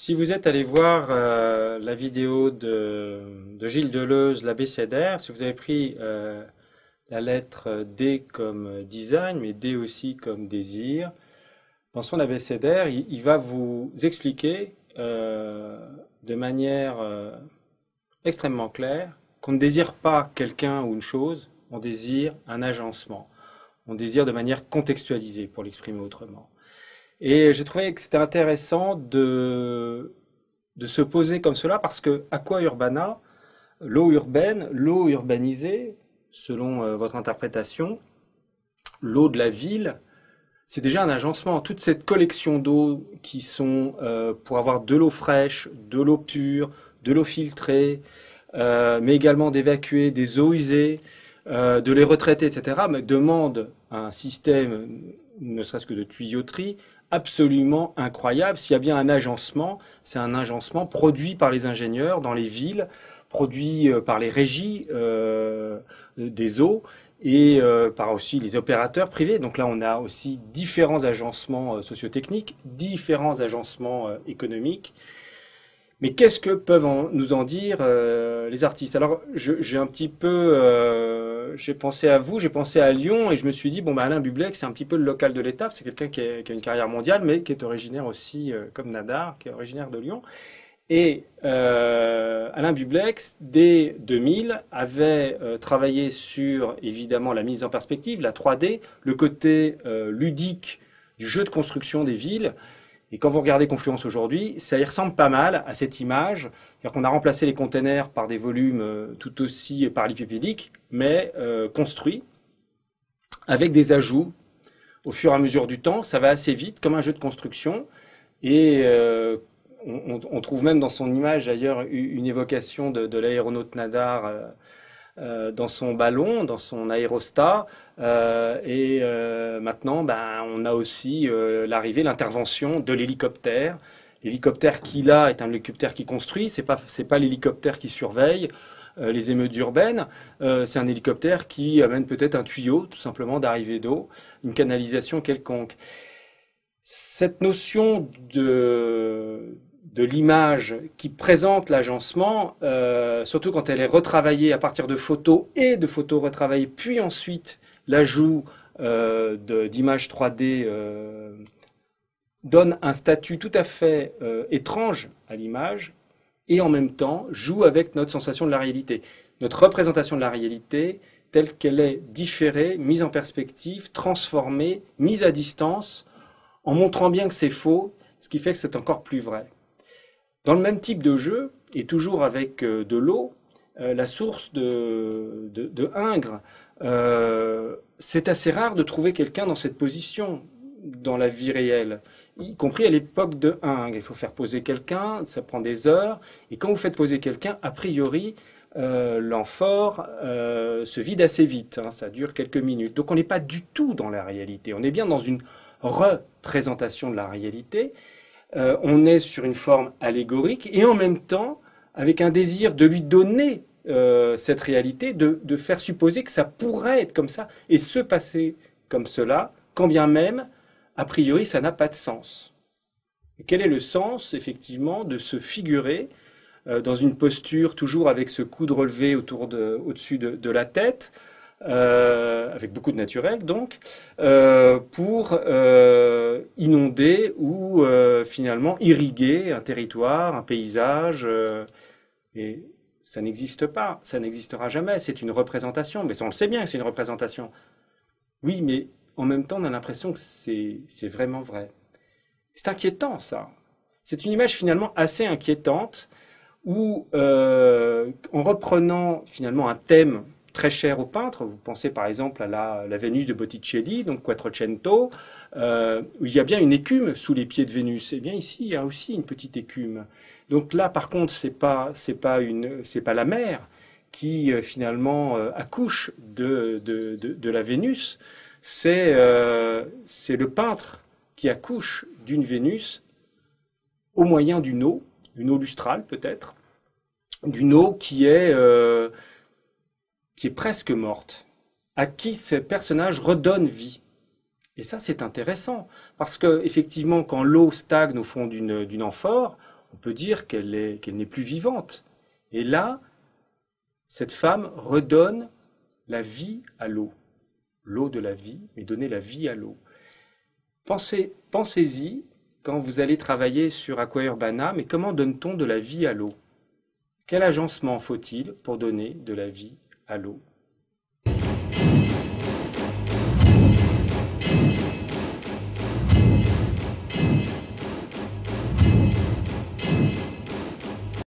Si vous êtes allé voir la vidéo de Gilles Deleuze, l'abécédaire, si vous avez pris la lettre D comme design, mais D aussi comme désir, dans son abécédaire, il va vous expliquer de manière extrêmement claire qu'on ne désire pas quelqu'un ou une chose, on désire un agencement. On désire de manière contextualisée, pour l'exprimer autrement. Et j'ai trouvé que c'était intéressant de se poser comme cela parce que aqua urbana, l'eau urbaine, l'eau urbanisée, selon votre interprétation, l'eau de la ville, c'est déjà un agencement. Toute cette collection d'eau qui sont pour avoir de l'eau fraîche, de l'eau pure, de l'eau filtrée, mais également d'évacuer des eaux usées, de les retraiter, etc., mais demande un système, ne serait-ce que de tuyauterie, absolument incroyable. S'il y a bien un agencement, c'est un agencement produit par les ingénieurs dans les villes, produit par les régies des eaux et par aussi les opérateurs privés. Donc là, on a aussi différents agencements sociotechniques, différents agencements économiques. Mais qu'est-ce que peuvent nous en dire les artistes? Alors, j'ai un petit peu, j'ai pensé à vous, j'ai pensé à Lyon, et je me suis dit, bon, bah, Alain Bublé, c'est un petit peu le local de l'étape, c'est quelqu'un qui a une carrière mondiale, mais qui est originaire aussi, comme Nadar, qui est originaire de Lyon. Et Alain Bublé, dès 2000, avait travaillé sur, évidemment, la mise en perspective, la 3D, le côté ludique du jeu de construction des villes. Et quand vous regardez Confluence aujourd'hui, ça y ressemble pas mal à cette image. C'est-à-dire qu'on a remplacé les containers par des volumes tout aussi parallélépipédiques, mais construits, avec des ajouts au fur et à mesure du temps. Ça va assez vite, comme un jeu de construction. Et on trouve même dans son image, d'ailleurs, une évocation de l'aéronaute Nadar dans son ballon, dans son aérostat. Maintenant, ben, on a aussi l'arrivée, l'intervention de l'hélicoptère. L'hélicoptère qu'il a est un hélicoptère qui construit, c'est pas l'hélicoptère qui surveille les émeutes urbaines. C'est un hélicoptère qui amène peut-être un tuyau, tout simplement, d'arrivée d'eau, une canalisation quelconque. Cette notion de l'image qui présente l'agencement, surtout quand elle est retravaillée à partir de photos et de photos retravaillées, puis ensuite l'ajout d'images 3D donne un statut tout à fait étrange à l'image et en même temps joue avec notre sensation de la réalité, notre représentation de la réalité telle qu'elle est différée, mise en perspective, transformée, mise à distance, en montrant bien que c'est faux, ce qui fait que c'est encore plus vrai. Dans le même type de jeu, et toujours avec de l'eau, la source de Ingres, c'est assez rare de trouver quelqu'un dans cette position dans la vie réelle, y compris à l'époque de Ingres. Il faut faire poser quelqu'un, ça prend des heures, et quand vous faites poser quelqu'un, a priori, l'amphore se vide assez vite, hein, ça dure quelques minutes. Donc on n'est pas du tout dans la réalité, on est bien dans une représentation de la réalité. On est sur une forme allégorique et en même temps avec un désir de lui donner cette réalité, de faire supposer que ça pourrait être comme ça et se passer comme cela, quand bien même, a priori, ça n'a pas de sens. Et quel est le sens, effectivement, de se figurer dans une posture toujours avec ce coude relevé au-dessus de la tête, avec beaucoup de naturel donc, pour inonder ou finalement irriguer un territoire, un paysage, et ça n'existe pas, ça n'existera jamais, c'est une représentation, mais ça on le sait bien que c'est une représentation. Oui, mais en même temps on a l'impression que c'est vraiment vrai. C'est inquiétant ça. C'est une image finalement assez inquiétante où en reprenant finalement un thème très cher aux peintres. Vous pensez par exemple à la Vénus de Botticelli, donc Quattrocento, où il y a bien une écume sous les pieds de Vénus. Et bien ici, il y a aussi une petite écume. Donc là, par contre, c'est pas la mer qui finalement accouche de la Vénus. C'est le peintre qui accouche d'une Vénus au moyen d'une eau lustrale peut-être, d'une eau qui est presque morte, à qui ces personnages redonnent vie. Et ça, c'est intéressant, parce que effectivement, quand l'eau stagne au fond d'une amphore, on peut dire qu'elle n'est plus vivante. Et là, cette femme redonne la vie à l'eau. L'eau de la vie, mais donner la vie à l'eau. Pensez-y quand vous allez travailler sur Aqua Urbana, mais comment donne-t-on de la vie à l'eau? Quel agencement faut-il pour donner de la vie à l'eau?